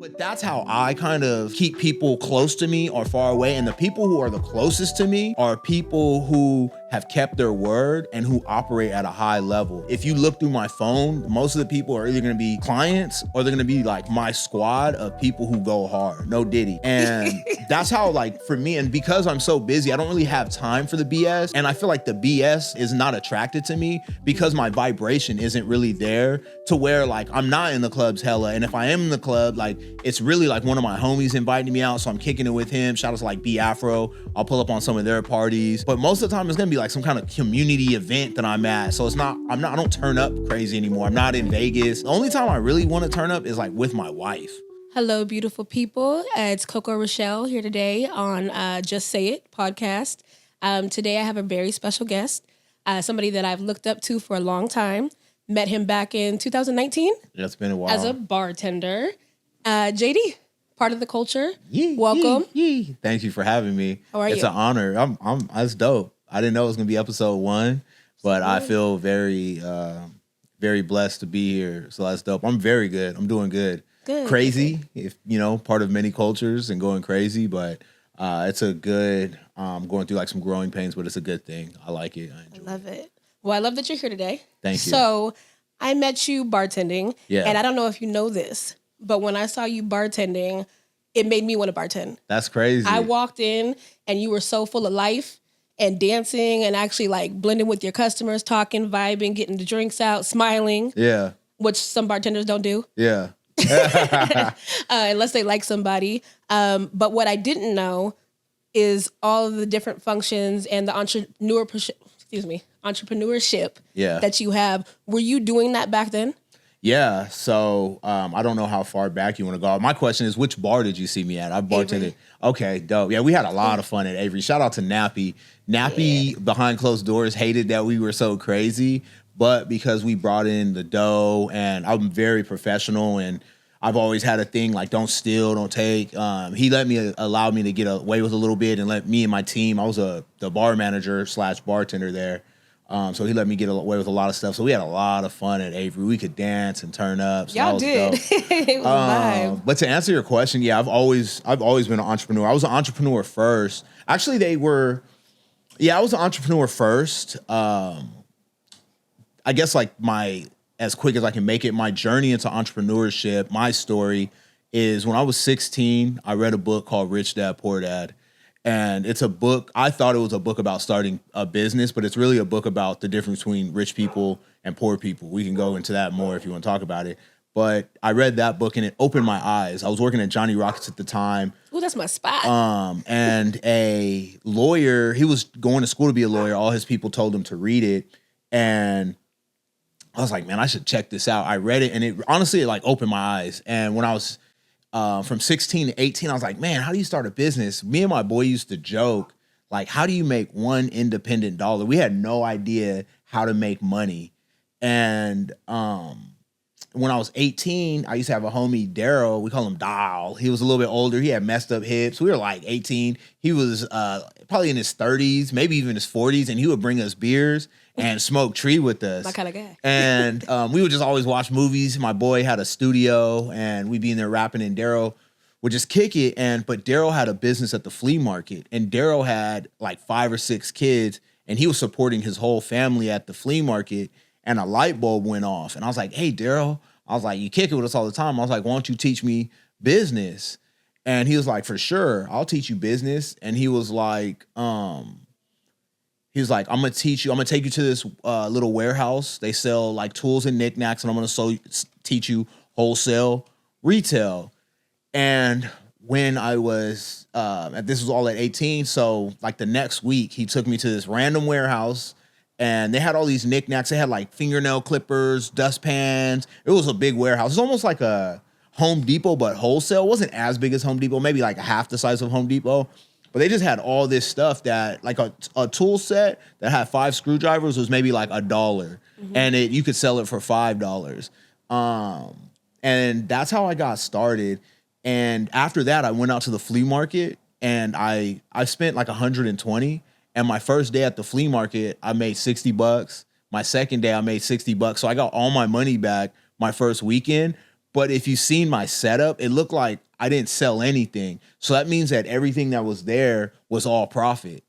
But that's how I kind of keep people close to me or far away. And the people who are the closest to me are people who have kept their word and who operate at a high level. If you look through my phone, most of the people are either gonna be clients or they're gonna be like my squad of people who go hard, no diddy. And that's how, like, for me, and because I'm so busy, I don't really have time for the BS. And I feel like the BS is not attracted to me because my vibration isn't really there to where, like, I'm not in the clubs hella. And if I am in the club, like, it's really like one of my homies inviting me out, so I'm kicking it with him. Shout out to like B Afro. I'll pull up on some of their parties, but most of the time it's gonna be like some kind of community event that I'm at. So I don't turn up crazy anymore. I'm not in Vegas. The only time I really want to turn up is like with my wife. Hello, beautiful people. It's Coco Rochelle here today on Just Say It podcast. Today I have a very special guest, somebody that I've looked up to for a long time. Met him back in 2019. Yeah, it's been a while. As a bartender. JD, part of the culture. Yee, Welcome. Yee. Thank you for having me. How are you? It's an honor. I'm that's dope. I didn't know it was gonna be episode 1, but I feel very very blessed to be here. So that's dope. I'm very good. I'm doing good. Good. Crazy, if you know, part of many cultures and going crazy, but it's a good going through like some growing pains, but it's a good thing. I like it. I love it. Well, I love that you're here today. Thank you. So I met you bartending. Yeah. And I don't know if you know this, but when I saw you bartending, it made me want to bartend. That's crazy. I walked in and you were so full of life and dancing and actually like blending with your customers, talking, vibing, getting the drinks out, smiling. Yeah. Which some bartenders don't do. Yeah. Unless they like somebody. But what I didn't know is all of the different functions and the entrepreneurship that you have. Were you doing that back then? Yeah. So I don't know how far back you want to go. My question is, which bar did you see me at? I bartended. Avery. Okay, dope. Yeah, we had a lot of fun at Avery. Shout out to Nappy. Nappy behind closed doors hated that we were so crazy, but because we brought in the dough and I'm very professional and I've always had a thing like don't steal, don't take. He allowed me to get away with a little bit and let me and my team. I was the bar manager / bartender there. So he let me get away with a lot of stuff. So we had a lot of fun at Avery. We could dance and turn up. So y'all did. It was vibe. But to answer your question, yeah, I've always been an entrepreneur. I was an entrepreneur first. Actually, I was an entrepreneur first. I guess like as quick as I can make it, my journey into entrepreneurship, my story is when I was 16, I read a book called Rich Dad, Poor Dad. And it's a book, I thought it was a book about starting a business, but it's really a book about the difference between rich people and poor people. We can go into that more if you want to talk about it. But I read that book and it opened my eyes. I was working at Johnny Rockets at the time. Ooh, that's my spot. And a lawyer, he was going to school to be a lawyer. All his people told him to read it. And I was like, man, I should check this out. I read it and it honestly like opened my eyes. And when I was from 16 to 18, I was like, man, how do you start a business? Me and my boy used to joke, like, how do you make one independent dollar? We had no idea how to make money. And when I was 18, I used to have a homie, Daryl. We call him Dial. He was a little bit older. He had messed up hips. We were like 18. He was probably in his 30s, maybe even his 40s, and he would bring us beers and smoke tree with us. My kind of guy. And we would just always watch movies. My boy had a studio, and we'd be in there rapping, and Daryl would just kick it. But Daryl had a business at the flea market, and Daryl had like 5 or 6 kids, and he was supporting his whole family at the flea market, and a light bulb went off. And I was like, hey, Daryl, I was like, you kick it with us all the time. I was like, why don't you teach me business? And he was like, for sure, I'll teach you business. And he was like, I'm gonna teach you. I'm gonna take you to this little warehouse. They sell like tools and knickknacks, and I'm gonna teach you wholesale, retail. And when I was, this was all at 18. So like the next week, he took me to this random warehouse, and they had all these knickknacks. They had like fingernail clippers, dustpans. It was a big warehouse. It's almost like a Home Depot, but wholesale. It wasn't as big as Home Depot, maybe like half the size of Home Depot. But they just had all this stuff that, like a tool set that had 5 screwdrivers was maybe like $1, mm-hmm. and you could sell it for $5. And that's how I got started. And after that, I went out to the flea market, and I spent like $120. And my first day at the flea market, I made $60. My second day, I made $60. So I got all my money back my first weekend. But if you've seen my setup, it looked like I didn't sell anything. So that means that everything that was there was all profit.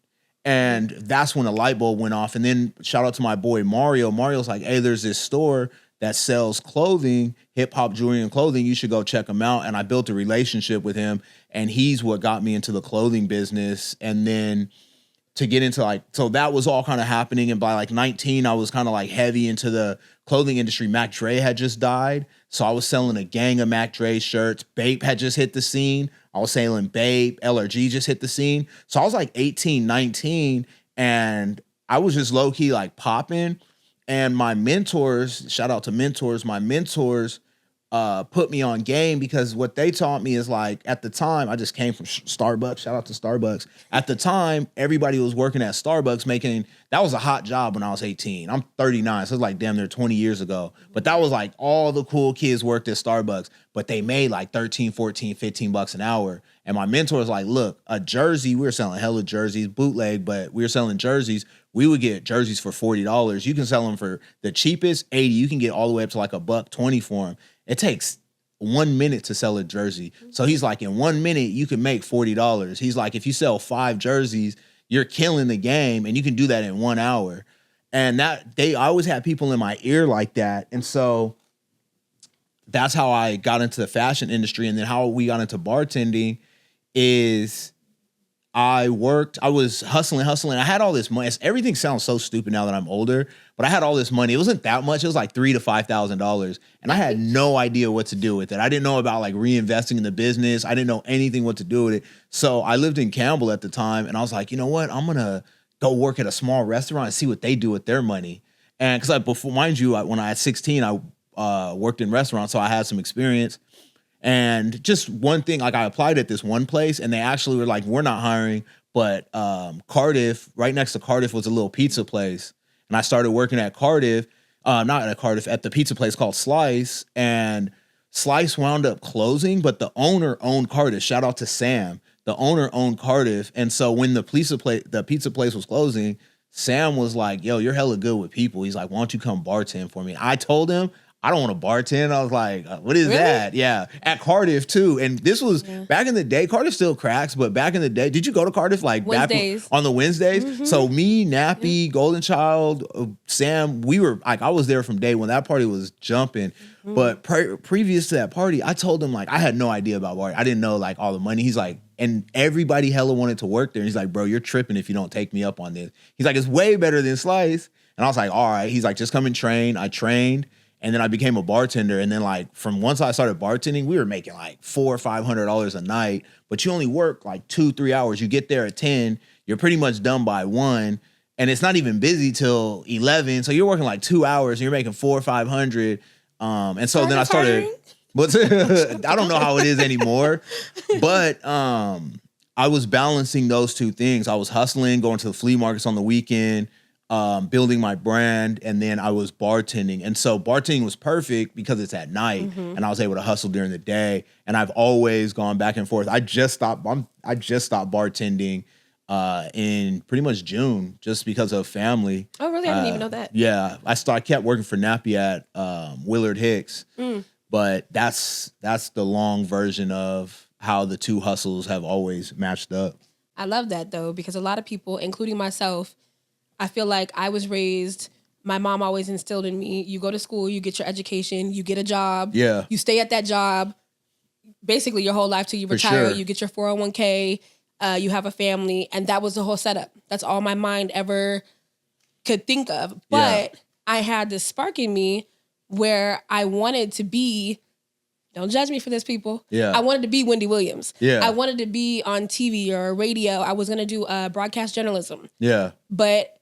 And that's when a light bulb went off. And then shout out to my boy Mario. Mario's like, hey, there's this store that sells clothing, hip hop jewelry and clothing. You should go check him out. And I built a relationship with him. And he's what got me into the clothing business. And then to get into like, so that was all kind of happening. And by like 19, I was kind of like heavy into the clothing industry. Mac Dre had just died. So I was selling a gang of Mac Dre shirts. Bape had just hit the scene. I was selling Bape. LRG just hit the scene. So I was like 18, 19, and I was just low key like popping. And my mentors, shout out to mentors, my mentors put me on game, because what they taught me is like, at the time, I just came from Starbucks. Shout out to Starbucks. At the time, everybody was working at Starbucks making, that was a hot job when I was 18. I'm 39, so it's like damn near 20 years ago. But that was like all the cool kids worked at Starbucks, but they made like 13, 14, 15 bucks an hour. And my mentor was like, look, a jersey, we were selling hella jerseys, bootleg, but we were selling jerseys. We would get jerseys for $40. You can sell them for the cheapest, 80. You can get all the way up to like $120 for them. It takes 1 minute to sell a jersey. So he's like, in 1 minute, you can make $40. He's like, if you sell 5 jerseys, you're killing the game, and you can do that in 1 hour. And I always had people in my ear like that. And so that's how I got into the fashion industry. And then how we got into bartending is I was hustling. I had all this money. Everything sounds so stupid now that I'm older, but I had all this money. It wasn't that much. It was like $3,000 to $5,000. And I had no idea what to do with it. I didn't know about like reinvesting in the business. I didn't know anything what to do with it. So I lived in Campbell at the time, and I was like, you know what? I'm going to go work at a small restaurant and see what they do with their money. And because before, mind you, when I was 16, I worked in restaurants, so I had some experience. And just one thing, like I applied at this one place, and they actually were like, we're not hiring, but Cardiff, right next to Cardiff was a little pizza place. And I started working at Cardiff, not at Cardiff, at the pizza place called Slice. And Slice wound up closing, but the owner owned Cardiff. Shout out to Sam. The owner owned Cardiff. And so when the pizza place was closing, Sam was like, yo, you're hella good with people. He's like, why don't you come bartend for me? I told him, I don't want to bartend. I was like, what is that? Yeah. At Cardiff too. And this was back in the day. Cardiff still cracks, but back in the day, did you go to Cardiff like Wednesdays? Back on the Wednesdays? Mm-hmm. So me, Nappy, Golden Child, Sam, we were like, I was there from day one. That party was jumping. Mm-hmm. But previous to that party, I told him like, I had no idea about bar. I didn't know like all the money. He's like, and everybody hella wanted to work there. And he's like, bro, you're tripping if you don't take me up on this. He's like, it's way better than Slice. And I was like, all right. He's like, just come and train. I trained. And then I became a bartender. And then like from once I started bartending, we were making like $400 or $500 a night, but you only work like 2-3 hours. You get there at 10, you're pretty much done by 1. And it's not even busy till 11. So you're working like 2 hours and you're making $400 or $500. And so then I started, but I don't know how it is anymore, but I was balancing those two things. I was hustling, going to the flea markets on the weekend, building my brand, and then I was bartending. And so bartending was perfect because it's at night, and I was able to hustle during the day. And I've always gone back and forth. I just stopped bartending in pretty much June just because of family. Oh, really? I didn't even know that. Yeah, I kept working for Nappy at Willard Hicks, but that's the long version of how the two hustles have always matched up. I love that though, because a lot of people, including myself, I feel like I was raised, my mom always instilled in me, you go to school, you get your education, you get a job, you stay at that job basically your whole life till you retire, you get your 401k, you have a family, and that was the whole setup. That's all my mind ever could think of. But I had this spark in me where I wanted to be, don't judge me for this, people. I wanted to be Wendy Williams. I wanted to be on TV or radio. I was going to do broadcast journalism. But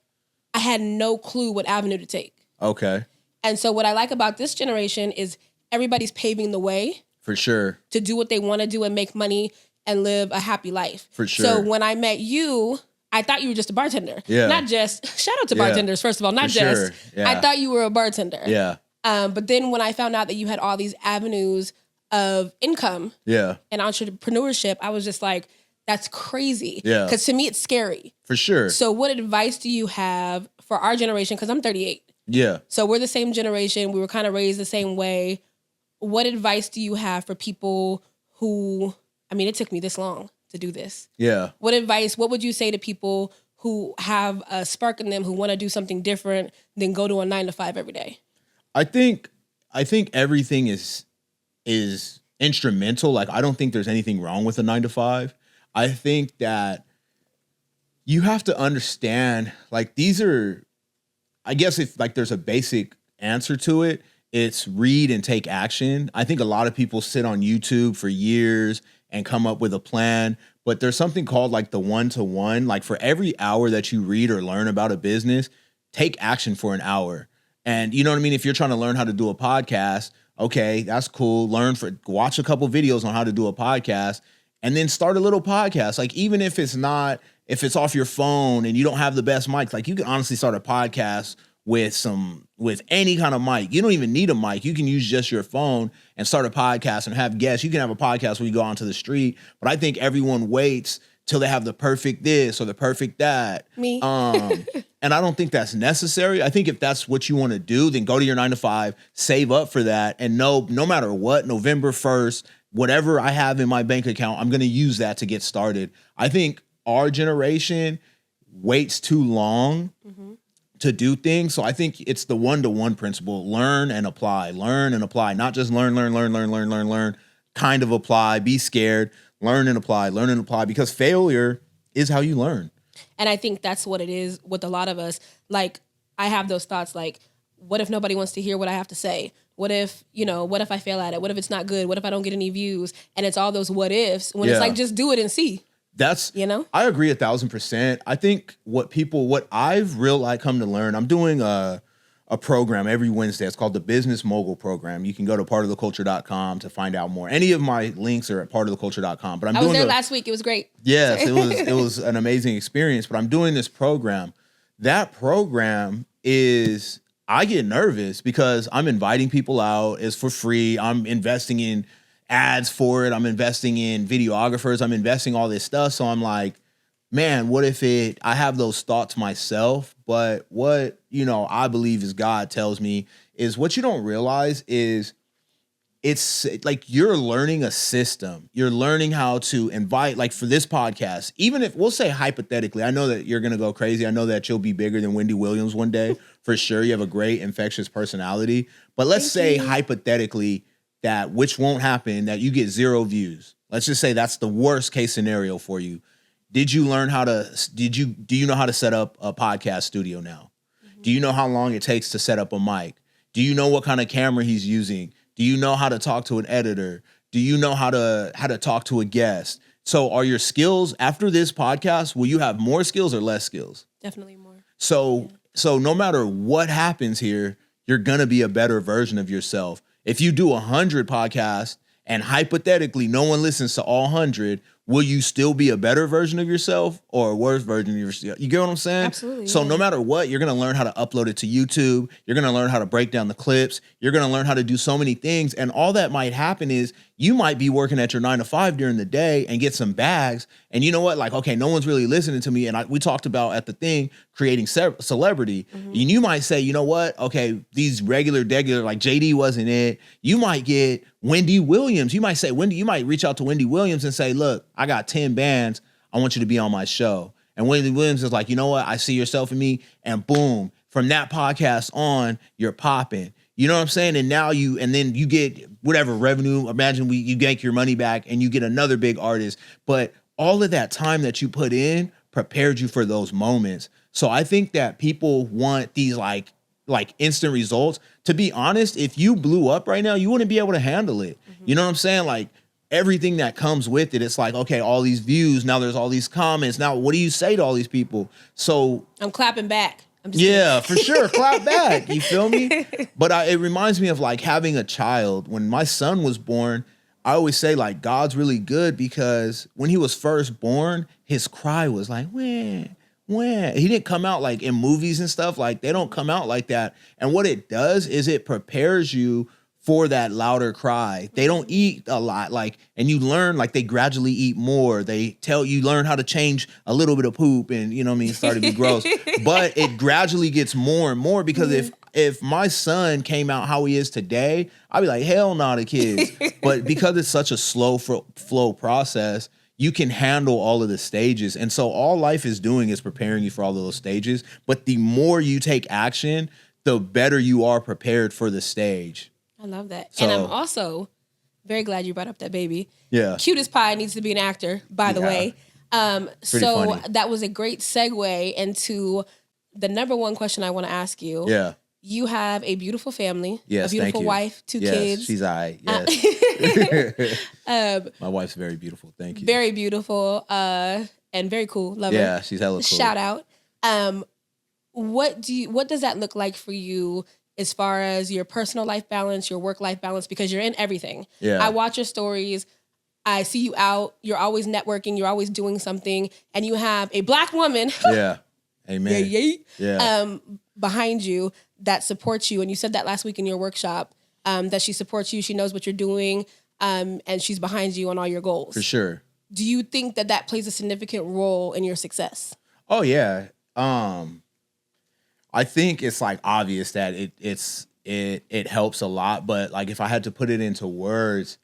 I had no clue what avenue to take. Okay. And so what I like about this generation is everybody's paving the way. For sure. To do what they want to do and make money and live a happy life. For sure. So when I met you, I thought you were just a bartender. Not just, shout out to bartenders, first of all, not for just. I thought you were a bartender. But then when I found out that you had all these avenues of income and entrepreneurship, I was just like, that's crazy. Because to me, it's scary. For sure. So what advice do you have for our generation? Because I'm 38. So we're the same generation. We were kind of raised the same way. what advice do you have for people who, I mean, it took me this long to do this. Yeah. What would you say to people who have a spark in them, who want to do something different than go to a 9-to-5 every day? I think everything is instrumental. Like, I don't think there's anything wrong with a 9-to-5. I think that you have to understand, like, these are, I guess if like there's a basic answer to it, it's read and take action. I think a lot of people sit on YouTube for years and come up with a plan, but there's something called like the 1-to-1. Like, for every hour that you read or learn about a business, take action for an hour. And you know what I mean? If you're trying to learn how to do a podcast, okay, that's cool. Watch a couple videos on how to do a podcast and then start a little podcast. Like, even if it's off your phone and you don't have the best mic, like, you can honestly start a podcast with any kind of mic. You don't even need a mic. You can use just your phone and start a podcast and have guests. You can have a podcast where you go onto the street, but I think everyone waits till they have the perfect this or the perfect that. Me. And I don't think that's necessary. I think if that's what you want to do, then go to your 9-to-5, save up for that, and no matter what, November 1st, whatever I have in my bank account, I'm going to use that to get started. I think our generation waits too long to do things. So I think it's the 1-to-1 principle. Learn and apply, not just learn, kind of apply, be scared, learn and apply, because failure is how you learn. And I think that's what it is with a lot of us. Like, I have those thoughts like, what if nobody wants to hear what I have to say? What if I fail at it? What if it's not good? What if I don't get any views? And it's all those what ifs when it's like, just do it and see. That's, I agree 1,000%. I think what I've come to learn, I'm doing a program every Wednesday. It's called the Business Mogul Program. You can go to partoftheculture.com to find out more. Any of my links are at partoftheculture.com. But I was there last week. It was great. Yes, it was an amazing experience. But I'm doing this program. That program is, I get nervous because I'm inviting people out. It's for free. I'm investing in ads for it. I'm investing in videographers. I'm investing all this stuff. So I'm like, man, what if I have those thoughts myself, but what, I believe is God tells me is what you don't realize is it's like you're learning a system. You're learning how to invite, like for this podcast, even if we'll say hypothetically, I know that you're going to go crazy. I know that you'll be bigger than Wendy Williams one day for sure. You have a great infectious personality, but let's say hypothetically that, which won't happen, that you get 0 views. Let's just say that's the worst case scenario for you. Do you know how to set up a podcast studio now? Do you know how long it takes to set up a mic? Do you know what kind of camera he's using? Do you know how to talk to an editor? Do you know how to talk to a guest? So are your skills after this podcast, will you have more skills or less skills? Definitely more. So no matter what happens here, you're going to be a better version of yourself. If you do 100 podcasts and hypothetically no one listens to all 100, will you still be a better version of yourself or a worse version of yourself? You get what I'm saying? Absolutely. So no matter what, you're going to learn how to upload it to YouTube. You're going to learn how to break down the clips. You're going to learn how to do so many things. And all that might happen is you might be working at your 9-to-5 during the day and get some bags. And you know what? Like, okay, no one's really listening to me. And we talked about at the thing, creating celebrity. And you might say, you know what? Okay, these regular, like JD wasn't it. You might get Wendy Williams. You might say, you might reach out to Wendy Williams and say, look, I got 10 bands. I want you to be on my show. And Wendy Williams is like, you know what? I see yourself in me. And boom, from that podcast on, you're popping. You know what I'm saying? And now then you get whatever revenue. Imagine you yank your money back and you get another big artist. But all of that time that you put in prepared you for those moments. So I think that people want these like instant results. To be honest, if you blew up right now, you wouldn't be able to handle it. You know what I'm saying? Like everything that comes with it, it's like, okay, all these views, now there's all these comments. Now, what do you say to all these people? So I'm clapping back. For sure. Clap back. You feel me? But it reminds me of like having a child. When my son was born, I always say like God's really good because when he was first born, his cry was like, wah, wah. He didn't come out like in movies and stuff. Like they don't come out like that. And what it does is it prepares you for that louder cry. They don't eat a lot, and you learn, they gradually eat more. They tell you, learn how to change a little bit of poop and, start to be gross. But it gradually gets more and more because if my son came out how he is today, I'd be like, hell no to kids. But because it's such a slow flow process, you can handle all of the stages. And so all life is doing is preparing you for all of those stages. But the more you take action, the better you are prepared for the stage. I love that. So, and I'm also very glad you brought up that baby. Yeah. Cutest Pie needs to be an actor, by the way. So funny. that was a great segue into the number one question I want to ask you. Yeah. You have a beautiful family, yes, a beautiful wife, two kids. She's all right. Yes. My wife's very beautiful. Thank you. Very beautiful and very cool. Love her. Yeah, she's hella cool. Shout out. What does that look like for you as far as your personal life balance, your work life balance? Because you're in everything. Yeah. I watch your stories. I see you out. You're always networking. You're always doing something, and you have a Black woman. Yeah. Amen. Yeah. Behind you that supports you. And you said that last week in your workshop, that she supports you. She knows what you're doing. And she's behind you on all your goals. For sure. Do you think that plays a significant role in your success? Oh yeah. I think it's like obvious that it helps a lot. But like if I had to put it into words,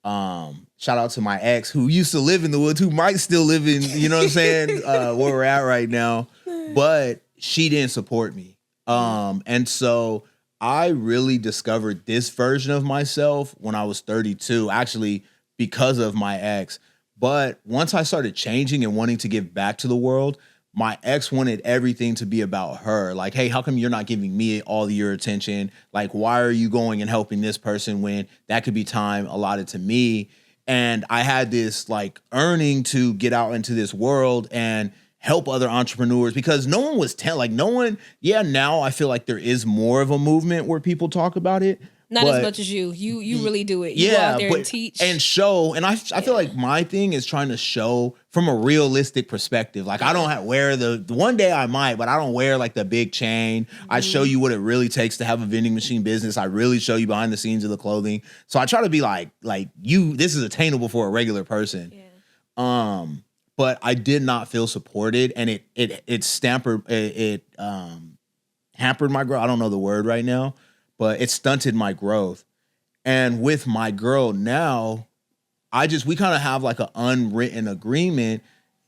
shout out to my ex who used to live in the woods, who might still live in, you know what I'm saying, where we're at right now. But she didn't support me. And so I really discovered this version of myself when I was 32, actually because of my ex. But once I started changing and wanting to give back to the world, my ex wanted everything to be about her. Like, hey, how come you're not giving me all of your attention? Like, why are you going and helping this person when that could be time allotted to me? And I had this like earning to get out into this world and help other entrepreneurs because no one was now I feel like there is more of a movement where people talk about it. Not as much as you. You really do it. You go out there and teach. And show. And I feel like my thing is trying to show from a realistic perspective. Like I don't wear the one day I might, but I don't wear like the big chain. I show you what it really takes to have a vending machine business. I really show you behind the scenes of the clothing. So I try to be like this is attainable for a regular person. Yeah. But I did not feel supported, and it hampered my growth. I don't know the word right now, but it stunted my growth. And with my girl now, we kind of have like an unwritten agreement.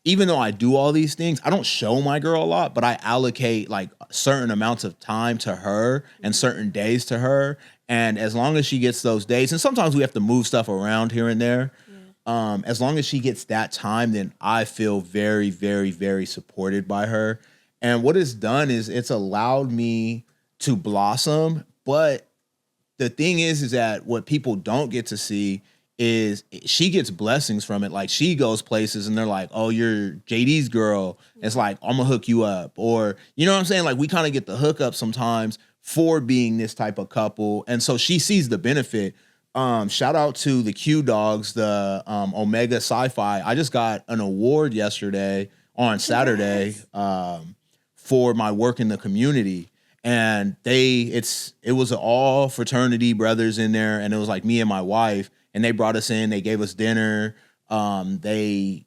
Even though I do all these things, I don't show my girl a lot, but I allocate like certain amounts of time to her and certain days to her. And as long as she gets those days, and sometimes we have to move stuff around here and there. As long as she gets that time, then I feel very, very, very supported by her. And what it's done is it's allowed me to blossom. But the thing is that what people don't get to see is she gets blessings from it. Like she goes places and they're like, oh, you're JD's girl. It's like, I'm gonna hook you up. Or, you know what I'm saying? Like we kind of get the hookup sometimes for being this type of couple. And so she sees the benefit. Shout out to the Q Dogs, the Omega Sci-Fi. I just got an award yesterday on Saturday for my work in the community. And it was all fraternity brothers in there, and it was like me and my wife, and they brought us in, they gave us dinner, they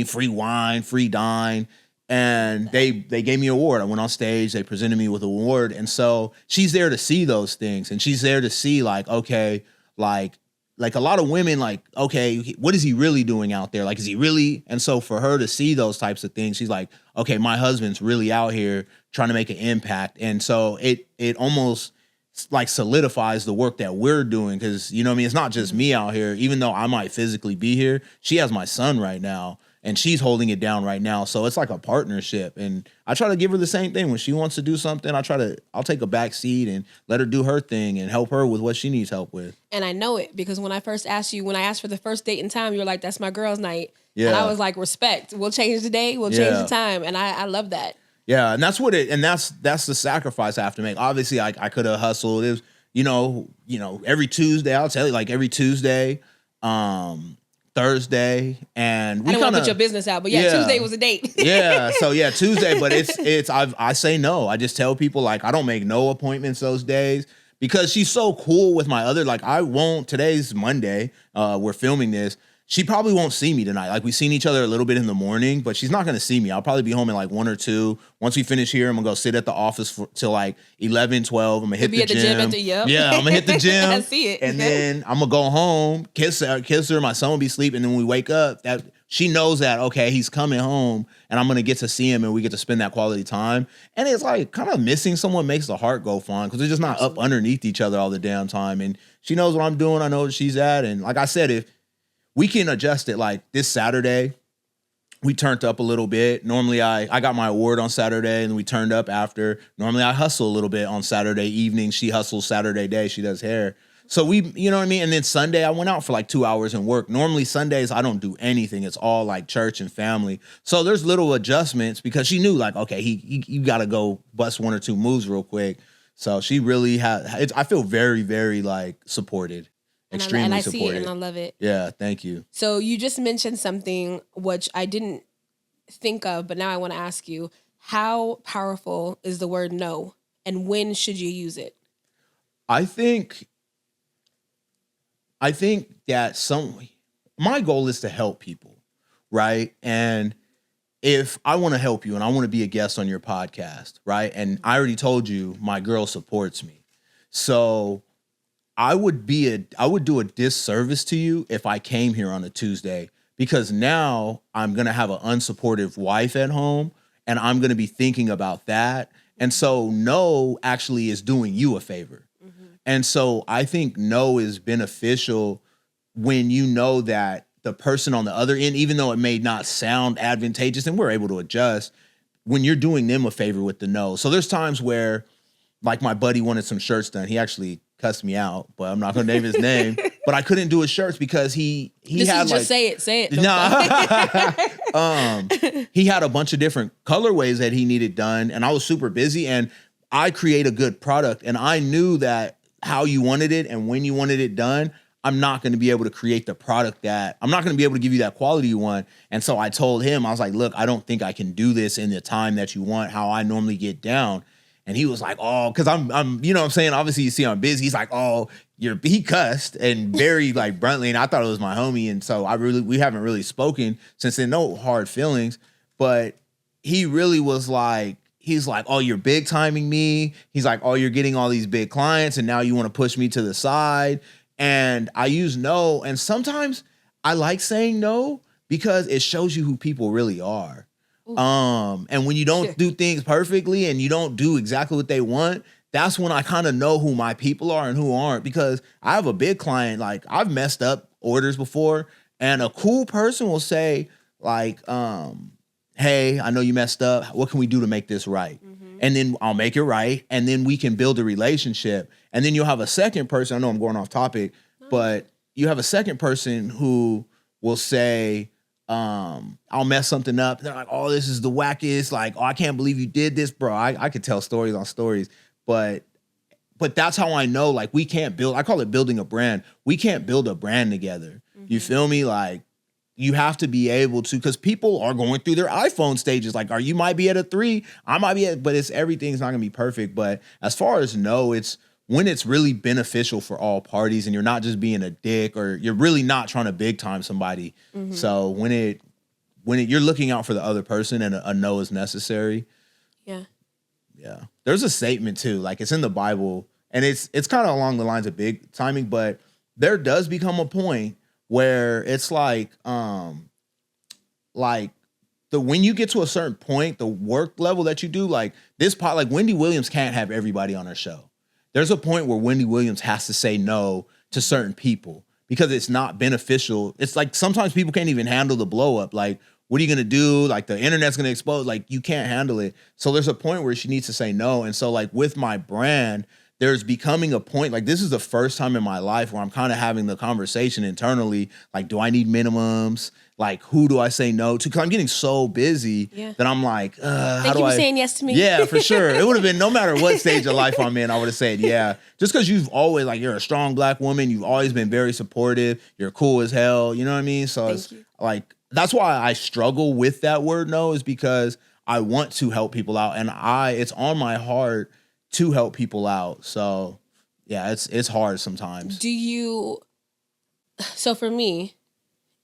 free wine, free dine, and they gave me an award. I went on stage, they presented me with an award, and so she's there to see those things, and she's there to see like, okay, like a lot of women, like, okay, what is he really doing out there? Like, is he really? And so for her to see those types of things, she's like, okay, my husband's really out here trying to make an impact. And so it almost like solidifies the work that we're doing. Cause you know what I mean? It's not just me out here, even though I might physically be here. She has my son right now and she's holding it down right now. So it's like a partnership. And I try to give her the same thing. When she wants to do something, I'll take a back seat and let her do her thing and help her with what she needs help with. And I know it because when I asked for the first date and time, you were like, that's my girl's night. Yeah. And I was like, respect. We'll change the day. We'll change the time. And I love that. Yeah. And that's that's the sacrifice I have to make. Obviously I could have hustled. It was, every Tuesday, I'll tell you, like every Tuesday, Thursday, and we I don't want to put your business out, but Tuesday was a date. Yeah, so Tuesday, but I say no. I just tell people like I don't make no appointments those days because she's so cool with my other, like I won't. Today's Monday, we're filming this. she probably won't see me tonight. Like, we've seen each other a little bit in the morning, but she's not going to see me. I'll probably be home at like 1 or 2. Once we finish here, I'm going to go sit at the office till like 11, 12. I'm going to hit the gym. Yeah, I'm going to hit the gym. I see it. And then I'm going to go home, kiss her. My son will be asleep. And then when we wake up, that she knows that, okay, he's coming home and I'm going to get to see him and we get to spend that quality time. And it's like kind of missing someone makes the heart go fond because we're just not up underneath each other all the damn time. And she knows what I'm doing. I know where she's at. And like I said, if we can adjust it, like this Saturday, we turned up a little bit. Normally I got my award on Saturday and we turned up after. Normally I hustle a little bit on Saturday evening. She hustles Saturday day. She does hair. So we, you know what I mean? And then Sunday I went out for like 2 hours and work. Normally Sundays I don't do anything. It's all like church and family. So there's little adjustments because she knew like, okay, you got to go bust 1 or 2 moves real quick. So she really I feel very, very like supported. Extremely supported. See it and I love it. Yeah, thank you. So you just mentioned something which I didn't think of, but now I want to ask you, how powerful is the word no and when should you use it? I think that my goal is to help people, right? And if I want to help you and I want to be a guest on your podcast, right? And I already told you my girl supports me. So I would do a disservice to you if I came here on a Tuesday because now I'm going to have an unsupportive wife at home and I'm going to be thinking about that. And so no actually is doing you a favor. Mm-hmm. And so I think no is beneficial when you know that the person on the other end, even though it may not sound advantageous and we're able to adjust, when you're doing them a favor with the no. So there's times where like my buddy wanted some shirts done. He actually cussed me out, but I'm not going to name his name. But I couldn't do his shirts because he had like... Say it. He had a bunch of different colorways that he needed done, and I was super busy, and I create a good product, and I knew that how you wanted it and when you wanted it done, I'm not going to be able to create the product that... I'm not going to be able to give you that quality you want. And so I told him, I was like, look, I don't think I can do this in the time that you want, how I normally get down. And he was like, oh, because I'm, you know what I'm saying? Obviously, you see I'm busy. He's like, oh, he cussed and very like bluntly. And I thought it was my homie. And so we haven't really spoken since then, no hard feelings. But he really was like, he's like, oh, you're big timing me. He's like, oh, you're getting all these big clients and now you want to push me to the side. And I use no. And sometimes I like saying no because it shows you who people really are. And when you don't do things perfectly and you don't do exactly what they want, that's when I kind of know who my people are and who aren't, because I have a big client, like I've messed up orders before and a cool person will say like, hey, I know you messed up. What can we do to make this right? Mm-hmm. And then I'll make it right. And then we can build a relationship. And then you'll have a second person. I know I'm going off topic, but you have a second person who will say, I'll mess something up. They're like, oh, this is the wackest. Like, oh, I can't believe you did this, bro. I could tell stories on stories, but that's how I know, like, we can't build, I call it building a brand. We can't build a brand together. Mm-hmm. You feel me? Like, you have to be able to, because people are going through their iPhone stages. Like, you might be at a 3, I might be at, but everything's not gonna be perfect. But as far as no, it's when it's really beneficial for all parties and you're not just being a dick or you're really not trying to big time somebody. Mm-hmm. So when you're looking out for the other person and a no is necessary. Yeah. Yeah. There's a statement too, like it's in the Bible and it's kind of along the lines of big timing, but there does become a point where it's like when you get to a certain point, the work level that you do, like like Wendy Williams can't have everybody on her show. There's a point where Wendy Williams has to say no to certain people because it's not beneficial. It's like sometimes people can't even handle the blow up. Like, what are you going to do? Like, the internet's going to explode. Like, you can't handle it. So there's a point where she needs to say no. And so, like, with my brand, there's becoming a point, like, this is the first time in my life where I'm kind of having the conversation internally. Like, do I need minimums? Like, who do I say no to? Because I'm getting so busy that I'm like, Thank you for saying yes to me. Yeah, for sure. It would have been no matter what stage of life I'm in, I would have said yeah. Just because you've always, like, you're a strong Black woman. You've always been very supportive. You're cool as hell. You know what I mean? So it's like, that's why I struggle with that word no, is because I want to help people out. And it's on my heart to help people out. So yeah, it's hard sometimes. So for me,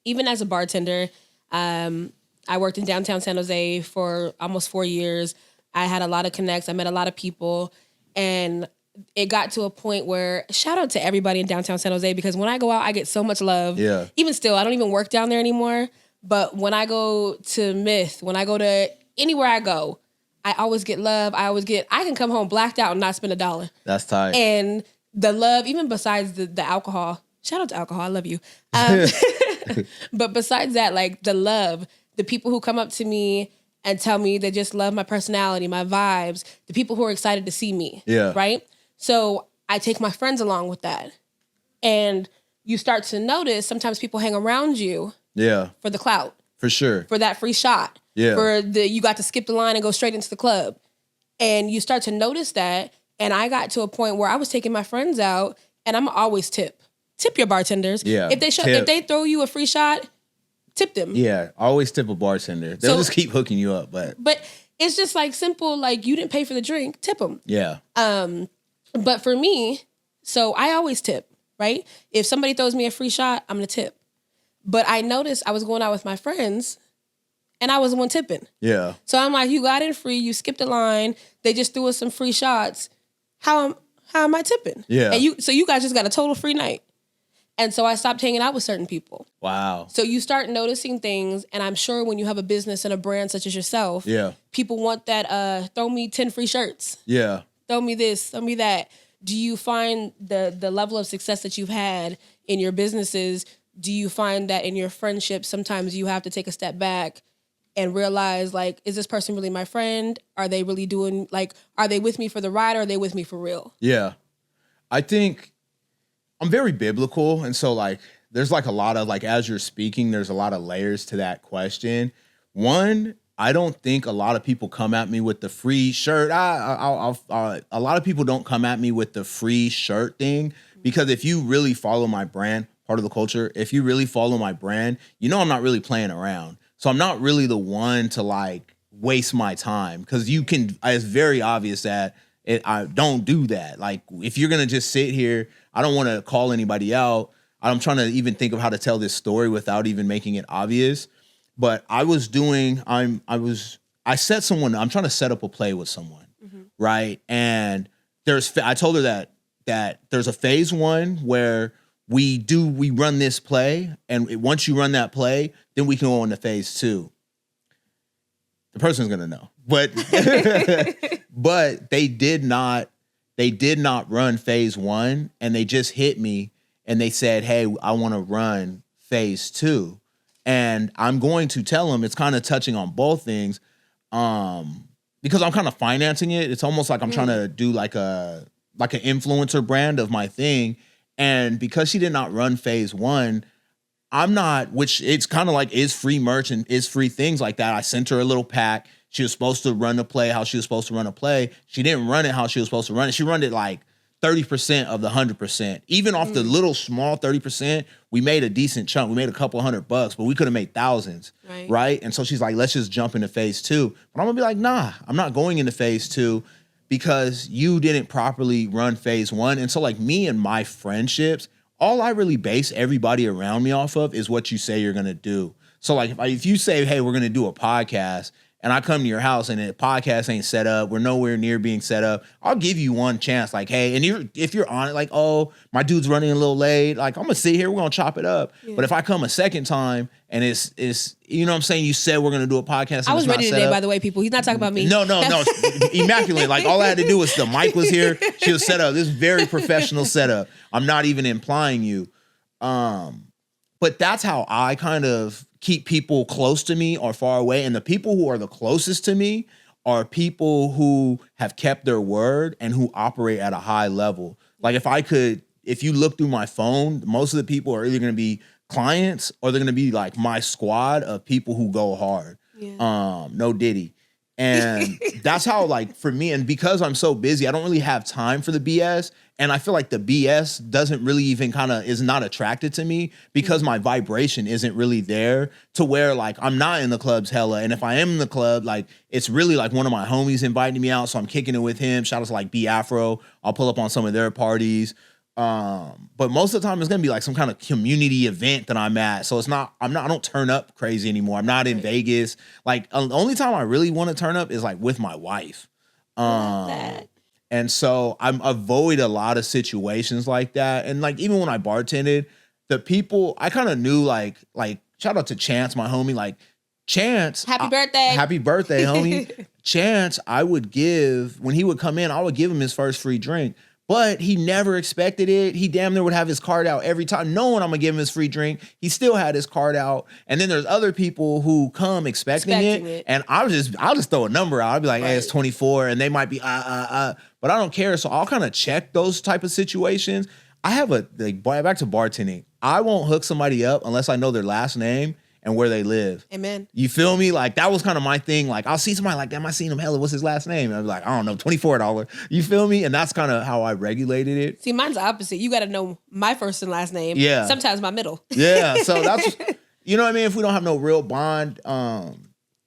even as a bartender, I worked in downtown San Jose for almost 4 years. I had a lot of connects. I met a lot of people. And it got to a point where, shout out to everybody in downtown San Jose, because when I go out, I get so much love. Yeah. Even still, I don't even work down there anymore. But when I go to Myth, when I go to anywhere I go, I always get love. I can come home blacked out and not spend $1. That's tight. And the love, even besides the alcohol, shout out to alcohol, I love you. But besides that, like the love, the people who come up to me and tell me they just love my personality, my vibes, the people who are excited to see me. Yeah. Right? So I take my friends along with that. And you start to notice sometimes people hang around you for the clout. For sure. For that free shot. Yeah. For you got to skip the line and go straight into the club. And you start to notice that. And I got to a point where I was taking my friends out, and I'm always tip your bartenders. Yeah. If they throw you a free shot, tip them. Yeah, always tip a bartender. They'll just keep hooking you up, but it's just like simple. Like, you didn't pay for the drink, tip them. Yeah. But for me, so I always tip. Right? If somebody throws me a free shot, I'm gonna tip. But I noticed I was going out with my friends, and I was the one tipping. Yeah. So I'm like, you got in free, you skipped the line, they just threw us some free shots. How am I tipping? Yeah. And you guys just got a total free night. And so I stopped hanging out with certain people. Wow. So you start noticing things, and I'm sure when you have a business and a brand such as yourself, people want that, throw me 10 free shirts. Yeah. Throw me this, throw me that. Do you find the level of success that you've had in your businesses, do you find that in your friendships, sometimes you have to take a step back and realize, like, is this person really my friend? Are they really doing, like, are they with me for the ride, or are they with me for real? Yeah. I think I'm very biblical. And so, like, there's, like, a lot of, like, as you're speaking, there's a lot of layers to that question. One, I don't think a lot of people come at me with the free shirt. A lot of people don't come at me with the free shirt thing, because if you really follow my brand, part of the culture, if you really follow my brand, you know I'm not really playing around. So I'm not really the one to, like, waste my time, because it's very obvious that I don't do that. Like, if you're going to just sit here, I don't want to call anybody out. I'm trying to even think of how to tell this story without even making it obvious. But I'm trying to set up a play with someone, right? And I told her that there's a phase one where we run this play, and once you run that play, then we can go on to phase two. The person's gonna know, but but they did not run phase one, and they just hit me and they said, "Hey, I want to run phase two." And I'm going to tell them, it's kind of touching on both things, because I'm kind of financing it. It's almost like I'm trying to do like an influencer brand of my thing. And because she did not run phase one, I'm not, which it's kind of like is free merch and is free things like that. I sent her a little pack. She was supposed to run the play how she was supposed to run a play. She didn't run it how she was supposed to run it. She run it like 30% of the 100%. Even off the little small 30%, we made a decent chunk. We made a couple $100, but we could have made thousands, right? And so she's like, let's just jump into phase two. But I'm gonna be like, nah, I'm not going into phase two, because you didn't properly run phase one. And so, like, me and my friendships, all I really base everybody around me off of is what you say you're gonna do. So, like, if you say, hey, we're gonna do a podcast, and I come to your house and the podcast ain't set up, we're nowhere near being set up, I'll give you one chance. Like, hey, and if you're on it, like, oh, my dude's running a little late, like, I'm gonna sit here, we're gonna chop it up. Yeah. But if I come a second time and it's you know what I'm saying, you said we're gonna do a podcast, and I was ready today, by the way, people. He's not talking about me. No, immaculate. Like, all I had to do was the mic was here, she was set up. This is very professional setup. I'm not even implying you. But that's how I kind of keep people close to me or far away. And the people who are the closest to me are people who have kept their word and who operate at a high level. Like, if you look through my phone, most of the people are either going to be clients or they're going to be like my squad of people who go hard. Yeah. No Diddy. And that's how, like, for me, and because I'm so busy, I don't really have time for the BS. And I feel like the BS doesn't really even is not attracted to me, because my vibration isn't really there to where, like, I'm not in the clubs hella. And if I am in the club, like, it's really like one of my homies inviting me out, so I'm kicking it with him. Shout out to, like, B Afro. I'll pull up on some of their parties. But most of the time it's gonna be like some kind of community event that I'm at. So I don't turn up crazy anymore. I'm not in Vegas. Like the only time I really want to turn up is like with my wife. Love that. And so I avoid a lot of situations like that. And like even when I bartended, the people I kind of knew like shout out to Chance, my homie, like Chance. Happy birthday. Happy birthday, homie. Chance, I would give, when he would come in, I would give him his first free drink. But he never expected it. He damn near would have his card out every time, knowing I'm gonna give him his free drink. He still had his card out. And then there's other people who come expecting it. And I'll just throw a number out. I'll be like, hey, it's 24, and they might be but I don't care. So I'll kind of check those type of situations. I have back to bartending. I won't hook somebody up unless I know their last name and where they live. Amen. You feel me? Like that was kind of my thing. Like I'll see somebody like, damn, I seen him hella. What's his last name? And I'll be like, I don't know, $24. You feel me? And that's kind of how I regulated it. See, mine's the opposite. You got to know my first and last name. Yeah. Sometimes my middle. Yeah. So that's, you know what I mean? If we don't have no real bond,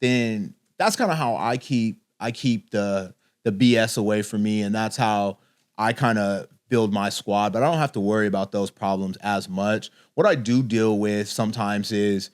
then that's kind of how I keep the BS away from me. And that's how I kind of build my squad. But I don't have to worry about those problems as much. What I do deal with sometimes is,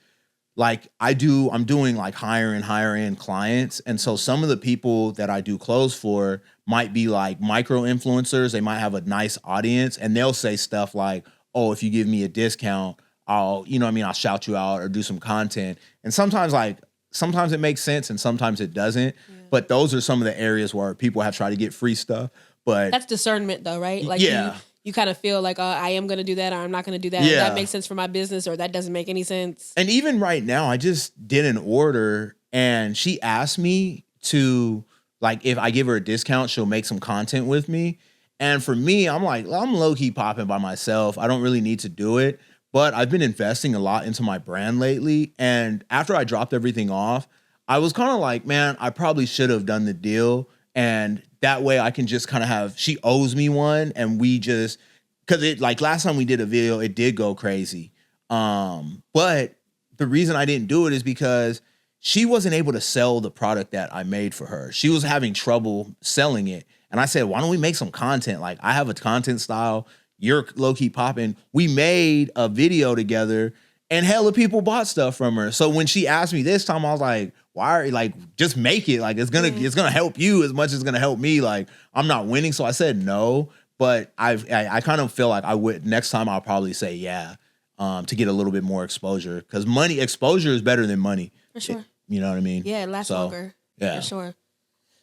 like I'm doing like higher end clients. And so some of the people that I do clothes for might be like micro influencers. They might have a nice audience and they'll say stuff like, oh, if you give me a discount, I'll shout you out or do some content. And sometimes it makes sense and sometimes it doesn't. Yeah. But those are some of the areas where people have tried to get free stuff. But that's discernment though, right? Like yeah. You kind of feel like, I am going to do that or I'm not going to do that. Yeah. That makes sense for my business or that doesn't make any sense. And even right now, I just did an order and she asked me to, like, if I give her a discount, she'll make some content with me. And for me, I'm like, I'm low-key popping by myself. I don't really need to do it. But I've been investing a lot into my brand lately. And after I dropped everything off, I was kind of like, man, I probably should have done the deal. And that way I can just kind of have, she owes me one and we just, cause it like last time we did a video, it did go crazy. But the reason I didn't do it is because she wasn't able to sell the product that I made for her. She was having trouble selling it. And I said, why don't we make some content? Like I have a content style, you're low-key popping. We made a video together and hella people bought stuff from her. So when she asked me this time, I was like, why are you like, just make it. Like it's gonna help you as much as it's gonna help me. Like I'm not winning. So I said no, but I kind of feel like I would next time I'll probably say yeah, to get a little bit more exposure. Cause exposure is better than money. For sure. You know what I mean? Yeah, it lasts longer. Yeah. For sure.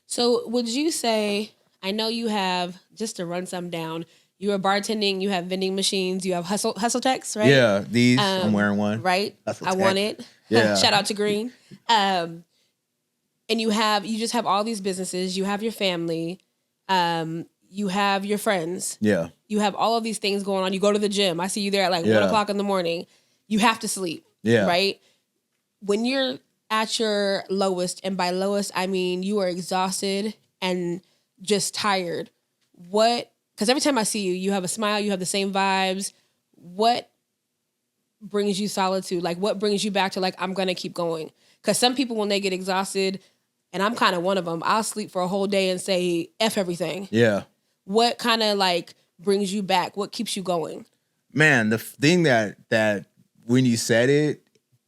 So would you say, I know you have, just to run some down, you are bartending, you have vending machines, you have hustle techs, right? Yeah, these, I'm wearing one. Right? I want it. Yeah. Shout out to Green. And you just have all these businesses, you have your family, you have your friends. Yeah. You have all of these things going on. You go to the gym. I see you there at like 1 o'clock in the morning. You have to sleep. Yeah. Right? When you're at your lowest, and by lowest, I mean you are exhausted and just tired. Because every time I see you, you have a smile, you have the same vibes. What brings you solitude? Like what brings you back to like, I'm going to keep going? Because some people, when they get exhausted, and I'm kind of one of them, I'll sleep for a whole day and say, F everything. Yeah. What kind of like brings you back? What keeps you going? Man, the thing that when you said it,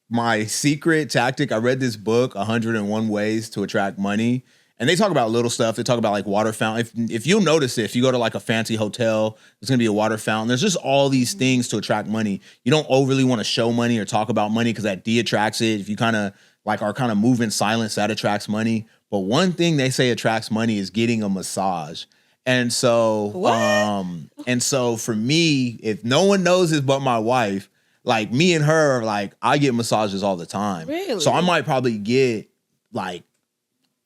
my secret tactic, I read this book, 101 Ways to Attract Money. And they talk about little stuff. They talk about like water fountain. If you'll notice it, if you go to like a fancy hotel, there's going to be a water fountain. There's just all these things to attract money. You don't overly want to show money or talk about money because that de-attracts it. If you kind of like are kind of moving silence, that attracts money. But one thing they say attracts money is getting a massage. And so, for me, if no one knows this but my wife, like me and her, like I get massages all the time. Really? So I might probably get like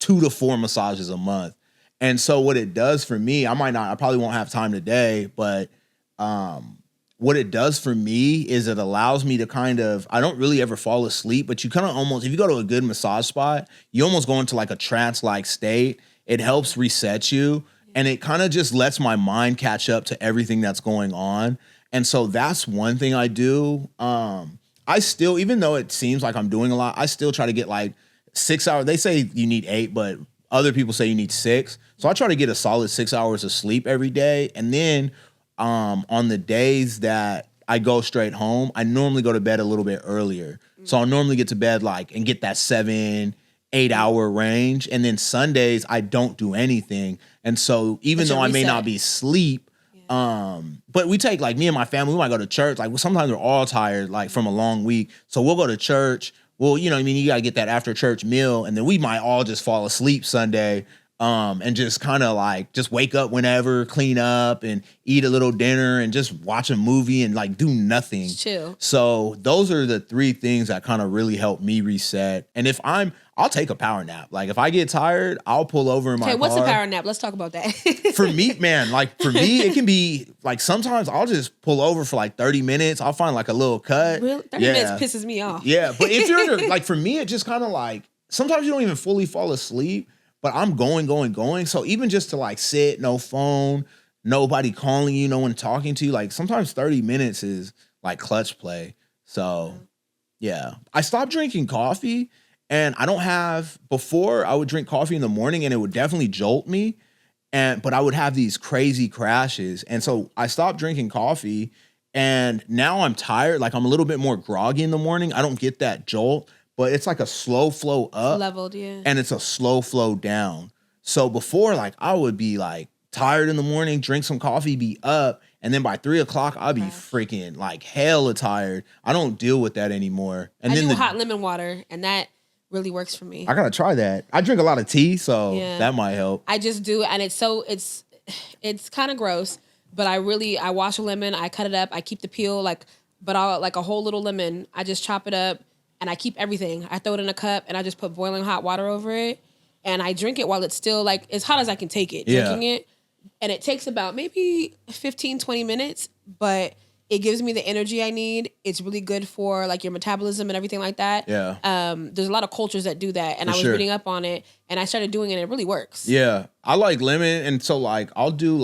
2 to 4 massages a month. And so what it does for me, I probably won't have time today, but what it does for me is it allows me to I don't really ever fall asleep, but you kind of almost, if you go to a good massage spot, you almost go into like a trance-like state. It helps reset you and it kind of just lets my mind catch up to everything that's going on. And so that's one thing I do. I still, even though it seems like I'm doing a lot, I still try to get like 6 hours. They say you need 8, but other people say you need 6. So I try to get a solid 6 hours of sleep every day. And then on the days that I go straight home, I normally go to bed a little bit earlier. So I'll normally get to bed and get that 7-8 hour range. And then Sundays I don't do anything. And so even though I may not be asleep, but we take me and my family, we might go to church. Sometimes we're all tired from a long week. So we'll go to church. Well, you gotta get that after church meal, and then we might all just fall asleep Sunday. And just kind of just wake up whenever, clean up and eat a little dinner and just watch a movie and do nothing. Chill. So those are the 3 things that kind of really help me reset. And if I'll take a power nap. If I get tired, I'll pull over in my car. Okay, what's a power nap? Let's talk about that. For me, man, for me, it can be sometimes I'll just pull over for 30 minutes. I'll find a little cut. Really? 30 minutes pisses me off. Yeah. But if you're for me, it just kind of sometimes you don't even fully fall asleep. But I'm going. So even just to sit, no phone, nobody calling you, no one talking to you, sometimes 30 minutes is clutch play. So yeah, I stopped drinking coffee, and before I would drink coffee in the morning and it would definitely jolt me. But I would have these crazy crashes. And so I stopped drinking coffee, and now I'm tired. I'm a little bit more groggy in the morning. I don't get that jolt. But it's a slow flow up. It's leveled, yeah. And it's a slow flow down. So before, I would be tired in the morning, drink some coffee, be up. And then by 3 o'clock, I'll be freaking hella tired. I don't deal with that anymore. And I then do hot lemon water, and that really works for me. I gotta try that. I drink a lot of tea, so that might help. I just do, and it's kind of gross. But I wash a lemon, I cut it up, I keep the peel, but I'll a whole little lemon. I just chop it up. And I keep everything. I throw it in a cup, and I just put boiling hot water over it. And I drink it while it's still as hot as I can take it, drinking it. And it takes about maybe 15, 20 minutes, but it gives me the energy I need. It's really good for your metabolism and everything like that. Yeah. There's a lot of cultures that do that. And I was reading up on it, and I started doing it, and it really works. Yeah. I like lemon. And so I'll do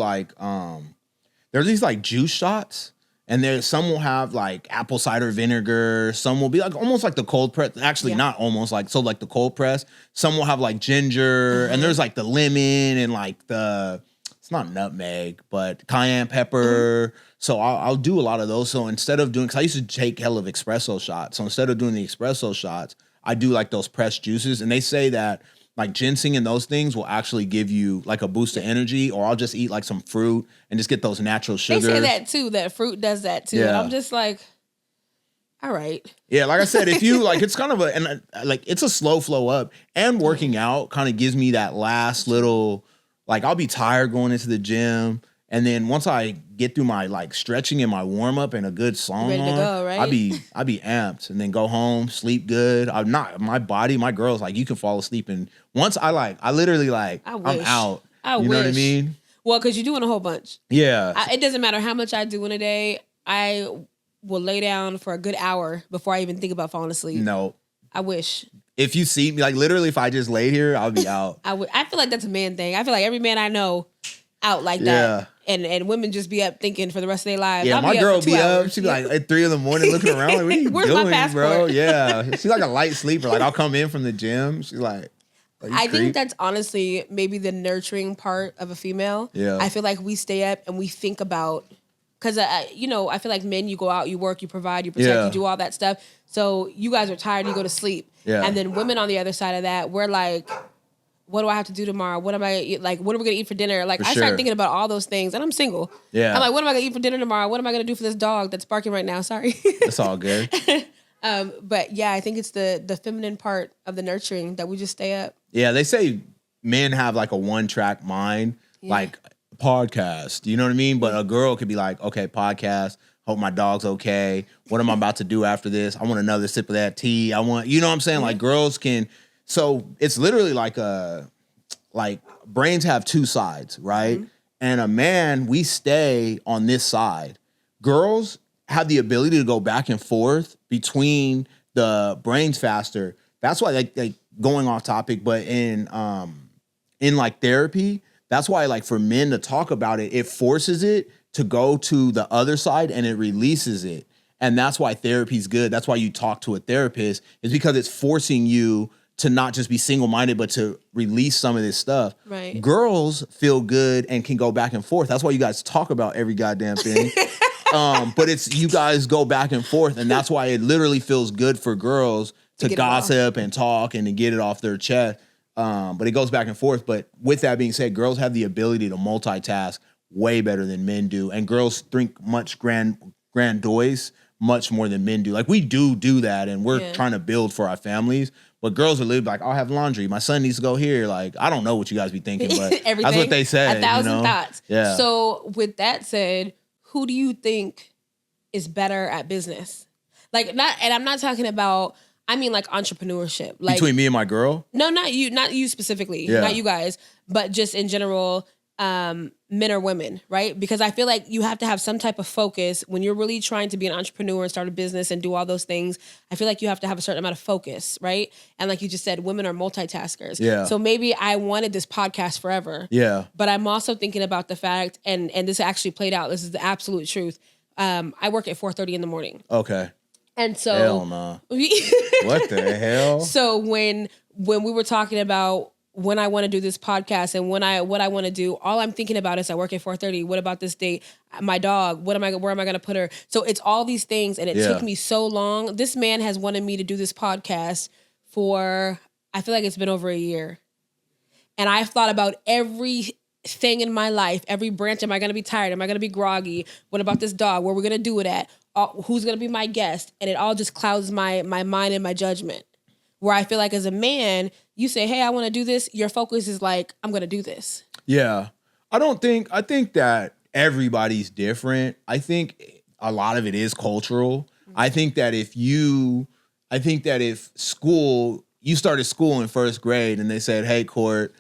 there's these juice shots. And some will have apple cider vinegar. Some will be almost like the cold press. Actually, not almost the cold press. Some will have ginger, and there's the lemon and it's not nutmeg, but cayenne pepper. So I'll do a lot of those. So instead of because I used to take hell of espresso shots. So instead of doing the espresso shots, I do those pressed juices. And they say that ginseng and those things will actually give you a boost of energy, or I'll just eat some fruit and just get those natural sugars. They say that too, that fruit does that too. Yeah. And I'm just all right. Yeah, like I said, if you it's kind of it's a slow flow up, and working out kind of gives me that last little, I'll be tired going into the gym. And then once I get through my stretching and my warm up and a good song ready to go, right? I'd be amped, and then go home, sleep good. I'm not my body, my girl's you can fall asleep, and once I literally I'm out. I wish. Know what I mean? Well, because you're doing a whole bunch. Yeah. It doesn't matter how much I do in a day. I will lay down for a good hour before I even think about falling asleep. No. I wish. If you see me, literally, if I just laid here, I'll be out. I feel like that's a man thing. I feel like every man I know out like that. And women just be up thinking for the rest of their lives. Yeah, my girl be up. She be at 3 a.m. looking around what are you Where's doing, my passport? bro? Yeah. She's a light sleeper. I'll come in from the gym. She's I think that's honestly maybe the nurturing part of a female. Yeah. I feel like we stay up and we think about, because, I feel like men, you go out, you work, you provide, you protect, you do all that stuff. So you guys are tired, you go to sleep. Yeah. And then women on the other side of that, we're what do I have to do tomorrow? What am I what are we gonna eat for dinner? I start thinking about all those things, and I'm single. Yeah. I'm what am I gonna eat for dinner tomorrow? What am I gonna do for this dog that's barking right now? Sorry. That's all good. But yeah, I think it's the feminine part of the nurturing that we just stay up. Yeah, they say men have a one-track mind, podcast. You know what I mean? But a girl could be okay, podcast. Hope my dog's okay. What am I about to do after this? I want another sip of that tea. I want, you know what I'm saying? Girls can. So it's literally brains have 2 sides, right? Mm-hmm. And a man, we stay on this side. Girls have the ability to go back and forth between the brains faster. That's why going off topic, but in therapy, that's why for men to talk about it, it forces it to go to the other side and it releases it. And that's why therapy's good. That's why you talk to a therapist, is because it's forcing you to not just be single-minded, but to release some of this stuff. Right. Girls feel good and can go back and forth. That's why you guys talk about every goddamn thing. But it's you guys go back and forth, and that's why it literally feels good for girls to gossip and talk and to get it off their chest. But it goes back and forth. But with that being said, girls have the ability to multitask way better than men do, and girls think much grandiose much more than men do. Like we do that, and we're trying to build for our families. But girls are literally like, I'll have laundry. My son needs to go here. Like, I don't know what you guys be thinking, but that's what they said. 1,000 thoughts. Yeah. So with that said, who do you think is better at business? Like and I'm not talking about, I mean like entrepreneurship. Like between me and my girl? No, not you specifically. Not you guys, but just in general, men or women, right? Because I feel like you have to have some type of focus when you're really trying to be an entrepreneur and start a business and do all those things. I feel like you have to have a certain amount of focus, right? And like you just said, women are multitaskers. Yeah. So maybe I wanted this podcast forever. Yeah. But I'm also thinking about the fact, and this actually played out. This is the absolute truth. I work at 4:30 in the morning. Okay. And so hell no. What the hell? So when we were talking about when I want to do this podcast and what I want to do, all I'm thinking about is I work at 4:30. What about this date? My dog, where am I going to put her? So it's all these things. And it took me so long. This man has wanted me to do this podcast for, I feel like it's been over a year. And I've thought about everything in my life, every branch. Am I going to be tired? Am I going to be groggy? What about this dog? Where are we going to do it at? Who's going to be my guest? And it all just clouds my mind and my judgment. Where I feel like as a man, you say, hey, I want to do this. Your focus is like, I'm going to do this. Yeah. I think that everybody's different. I think a lot of it is cultural. Mm-hmm. I think that if you started school in first grade and they said, hey, Court,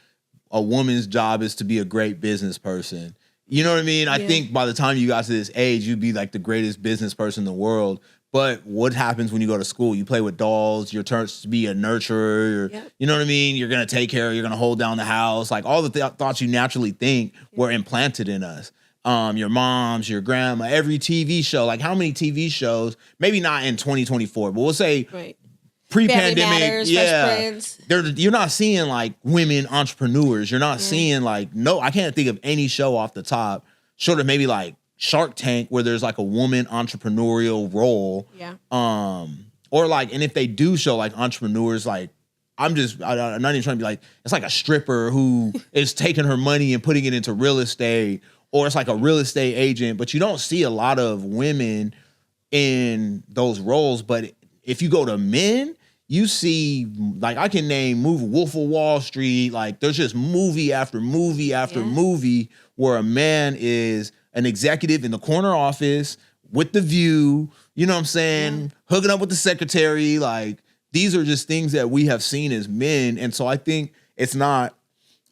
a woman's job is to be a great business person. You know what I mean? I think by the time you got to this age, you'd be like the greatest business person in the world. But what happens when you go to school? You play with dolls. You're turned to be a nurturer. You know what I mean? You're going to take care. You're going to hold down the house. Like all the thoughts you naturally think were implanted in us. Your moms, your grandma, every TV show. Like how many TV shows? Maybe not in 2024, but we'll say pre-pandemic. You're not seeing like women entrepreneurs. You're not seeing like I can't think of any show off the top. Short of maybe like Shark Tank, where there's like a woman entrepreneurial role. Yeah. Or like, and if they do show like entrepreneurs, like I'm not even trying to be like, it's like a stripper who is taking her money and putting it into real estate, or it's like a real estate agent, but you don't see a lot of women in those roles. But if you go to men, you see, like I can name Wolf of Wall Street. Like there's just movie after movie after movie where a man is an executive in the corner office with the view, you know what I'm saying? Hooking up with the secretary. Like these are just things that we have seen as men. And so I think it's not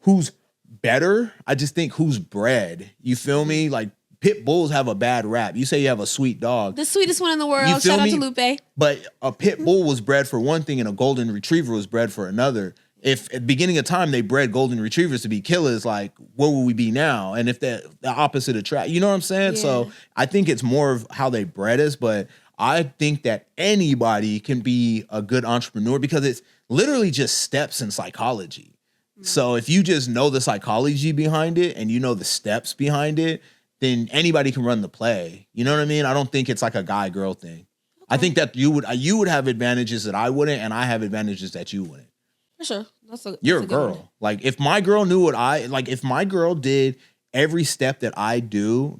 who's better. I just think who's bred. You feel me? Like pit bulls have a bad rap. You say you have a sweet dog. The sweetest one in the world. Shout out to Lupe. But a pit bull was bred for one thing and a golden retriever was bred for another. If at the beginning of time they bred golden retrievers to be killers, like where would we be now? And if the opposite attract, you know what I'm saying? Yeah. So I think it's more of how they bred us, but I think that anybody can be a good entrepreneur because it's literally just steps in psychology. Mm-hmm. So if you just know the psychology behind it and you know the steps behind it, then anybody can run the play. You know what I mean? I don't think it's like a guy-girl thing. Okay. I think that you would have advantages that I wouldn't, and I have advantages that you wouldn't. For sure. You're a girl. Like if my girl knew if my girl did every step that I do,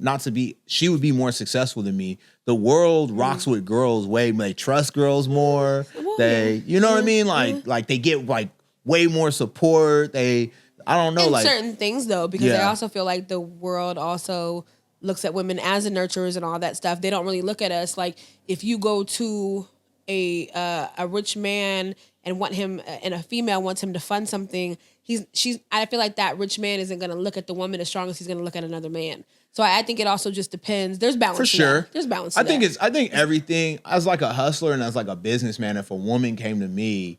she would be more successful than me. The world rocks with girls way. They trust girls more. You know what I mean? Like they get like way more support. I don't know. And certain things though, because I also feel like the world also looks at women as the nurturers and all that stuff. They don't really look at us like if you go to a rich man and want him, and a female wants him to fund something, I feel like that rich man isn't going to look at the woman as strong as he's going to look at another man. So I think it also just depends. There's balance. For sure. There's balance. I think everything, as like a hustler and as like a businessman, if a woman came to me,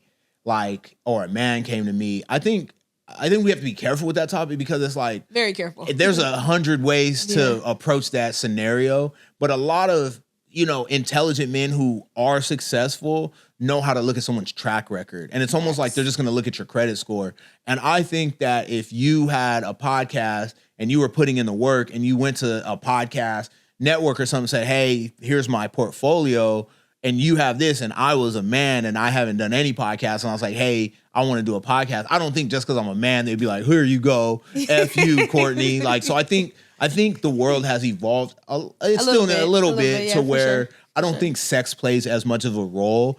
or a man came to me, I think we have to be careful with that topic because it's like very careful. There's 100 ways to approach that scenario, but a lot of intelligent men who are successful know how to look at someone's track record. And it's almost like they're just going to look at your credit score. And I think that if you had a podcast and you were putting in the work and you went to a podcast network or something and said, hey, here's my portfolio and you have this, and I was a man and I haven't done any podcasts, and I was like, hey, I want to do a podcast. I don't think just because I'm a man, they'd be like, here you go, F you, Courtney. Like, so I think the world has evolved. It's still a little bit to where I don't think sex plays as much of a role.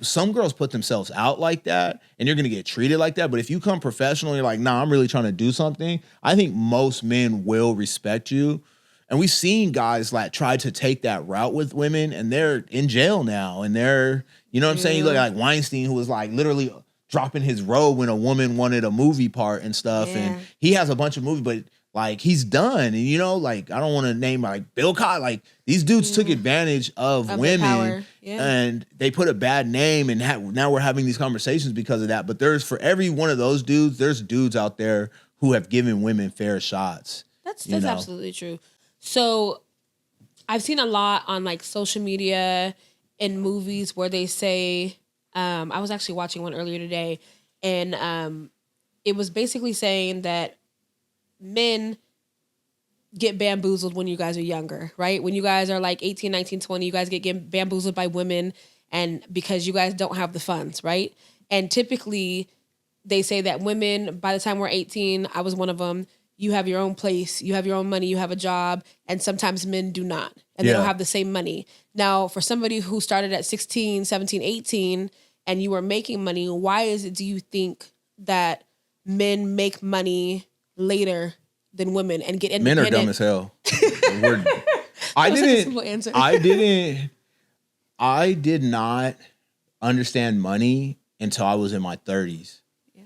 Some girls put themselves out like that and you're going to get treated like that. But if you come professional, you're like, nah, I'm really trying to do something. I think most men will respect you. And we've seen guys like try to take that route with women and they're in jail now. And they're, you know what I'm saying? You look like Weinstein, who was like literally dropping his robe when a woman wanted a movie part and stuff. Yeah. And he has a bunch of movies, but like he's done. And like I don't want to name like Bill Cosby. Like these dudes took advantage of women and they put a bad name, and now we're having these conversations because of that. But for every one of those dudes, there's dudes out there who have given women fair shots. That's absolutely true. So I've seen a lot on like social media and movies where they say, I was actually watching one earlier today, and it was basically saying that men get bamboozled when you guys are younger, right? When you guys are like 18, 19, 20, you guys get bamboozled by women, and because you guys don't have the funds, right? And typically they say that women, by the time we're 18, I was one of them, you have your own place, you have your own money, you have a job, and sometimes men do not, and they don't have the same money. Now, for somebody who started at 16, 17, 18, and you were making money, why do you think that men make money later than women and get independent? Men are dumb as hell. I did not understand money until I was in my 30s. Yeah.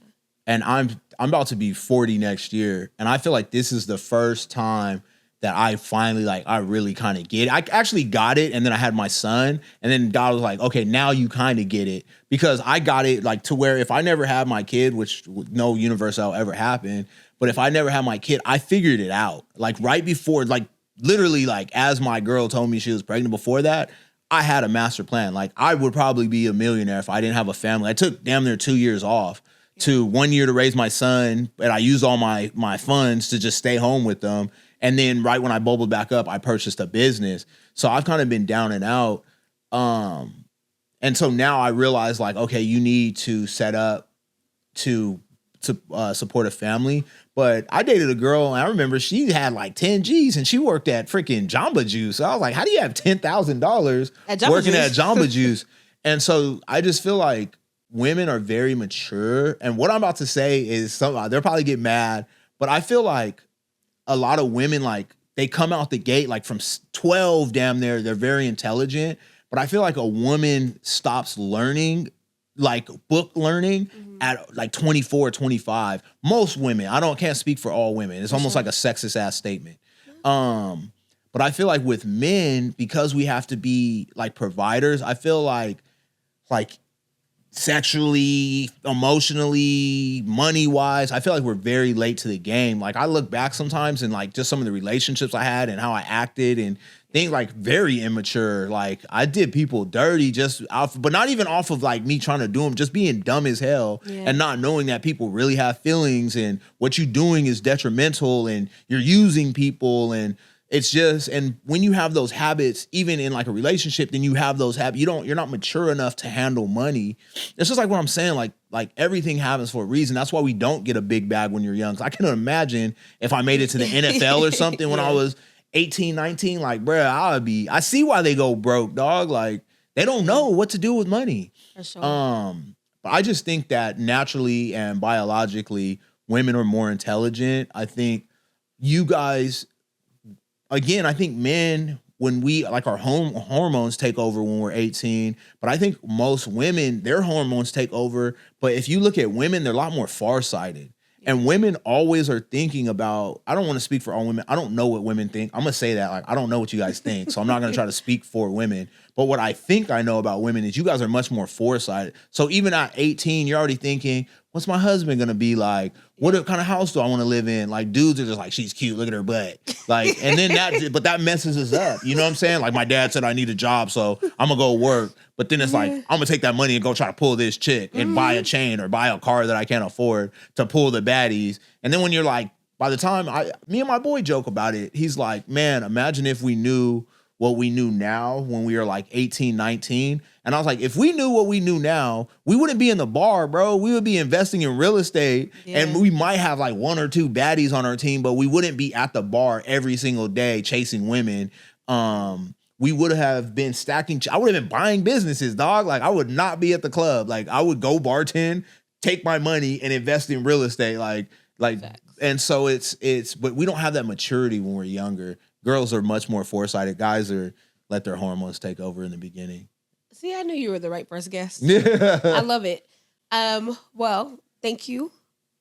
And I'm about to be 40 next year. And I feel like this is the first time that I finally, I really kind of get it. I actually got it, and then I had my son, and then God was like, okay, now you kind of get it. Because I got it, to where if I never had my kid, which no universe will ever happen, but if I never had my kid, I figured it out. Right before, literally, as my girl told me she was pregnant before that, I had a master plan. I would probably be a millionaire if I didn't have a family. I took damn near 2 years off to 1 year to raise my son, and I used all my funds to just stay home with them. And then right when I bubbled back up, I purchased a business. So I've kind of been down and out. And so now I realize okay, you need to set up to support a family. But I dated a girl, and I remember she had 10 G's, and she worked at freaking Jamba Juice. So I was like, how do you have $10,000 working at Jamba Juice? And so I just feel like women are very mature. And what I'm about to say is they'll probably get mad, but I feel like a lot of women, they come out the gate, from 12 damn near, they're very intelligent. But I feel like a woman stops learning, book learning at 24, 25. Most women, can't speak for all women. It's almost like a sexist ass statement. But I feel like with men, because we have to be providers, I feel like sexually, emotionally, money-wise, I feel like we're very late to the game. I look back sometimes and just some of the relationships I had and how I acted and things very immature. I did people dirty just off, but not even off of me trying to do them, just being dumb as hell and not knowing that people really have feelings and what you're doing is detrimental and you're using people. And it's just, and when you have those habits, even in a relationship, then you have those habits. You're not mature enough to handle money. It's just what I'm saying. Like everything happens for a reason. That's why we don't get a big bag when you're young. 'Cause I can imagine if I made it to the NFL or something when I was 18, 19, bruh, I see why they go broke, dog. They don't know what to do with money. For sure. But I just think that naturally and biologically, women are more intelligent. I think you guys, again, I think men, when we our hormones take over when we're 18, but I think most women, their hormones take over. But if you look at women, they're a lot more farsighted. And women always are thinking about, I don't want to speak for all women. I don't know what women think. I'm going to say that, I don't know what you guys think. So I'm not going to try to speak for women. But what I think I know about women is you guys are much more foresighted. So even at 18, you're already thinking, what's my husband gonna be like? What kind of house do I want to live in? Like dudes are just like, she's cute, look at her butt. Like, and then that messes us up. You know what I'm saying? Like my dad said I need a job, so I'm gonna go work. But then it's like, I'm gonna take that money and go try to pull this chick and buy a chain or buy a car that I can't afford to pull the baddies. And then when you're like, by the time me and my boy joke about it, he's like, man, imagine if we knew what we knew now when we were like 18, 19. And I was like, if we knew what we knew now, we wouldn't be in the bar, bro. We would be investing in real estate and we might have like 1 or 2 baddies on our team, but we wouldn't be at the bar every single day chasing women. We would have been stacking. I would have been buying businesses, dog. Like I would not be at the club. Like I would go bartend, take my money and invest in real estate. Like, and so but we don't have that maturity when we're younger. Girls are much more foresighted. Guys let their hormones take over in the beginning. See, I knew you were the right first guest. I love it. Well, thank you.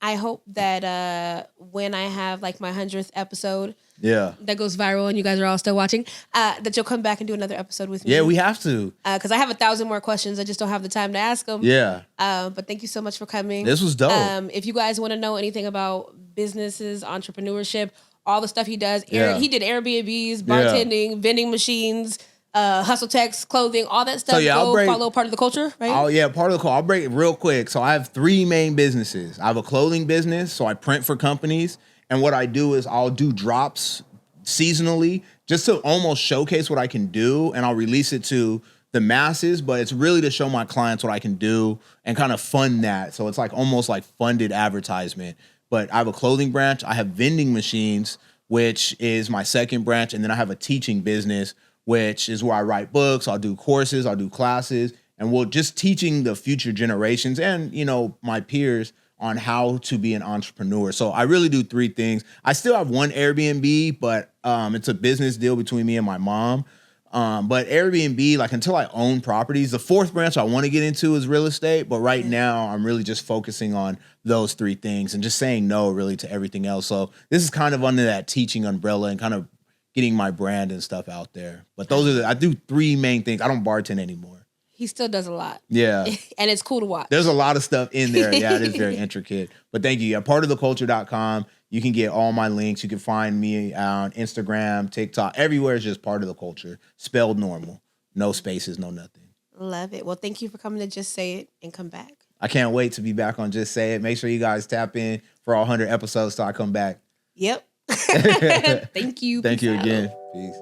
I hope that when I have like my 100th episode, that goes viral and you guys are all still watching, that you'll come back and do another episode with me. Yeah, we have to. Because I have 1,000 more questions. I just don't have the time to ask them. Yeah. But thank you so much for coming. This was dope. If you guys want to know anything about businesses, entrepreneurship, all the stuff he does, he did Airbnbs, bartending, vending machines, hustle techs, clothing, all that stuff. So follow Part of the Culture, right? Oh yeah, Part of the Culture. I'll break it real quick. So I have 3 main businesses. I have a clothing business, so I print for companies, and what I do is I'll do drops seasonally just to almost showcase what I can do, and I'll release it to the masses, but it's really to show my clients what I can do and kind of fund that. So it's like almost like funded advertisement. But I have a clothing branch. I have vending machines, which is my second branch. And then I have a teaching business, which is where I write books. I'll do courses. I'll do classes. And we'll just teaching the future generations and, my peers on how to be an entrepreneur. So I really do 3 things. I still have 1 Airbnb, but it's a business deal between me and my mom. But Airbnb, like until I own properties, the 4th branch I want to get into is real estate. But right now I'm really just focusing on those 3 things and just saying no really to everything else. So this is kind of under that teaching umbrella and kind of getting my brand and stuff out there. But I do 3 main things. I don't bartend anymore. He still does a lot. Yeah. And it's cool to watch. There's a lot of stuff in there. Yeah, it is very intricate. But thank you. Yeah, partoftheculture.com. You can get all my links. You can find me on Instagram, TikTok. Everywhere is just Part of the Culture. Spelled normal. No spaces, no nothing. Love it. Well, thank you for coming to Just Say It and come back. I can't wait to be back on Just Say It. Make sure you guys tap in for all 100 episodes till I come back. Yep. Thank you. Thank you again. Peace.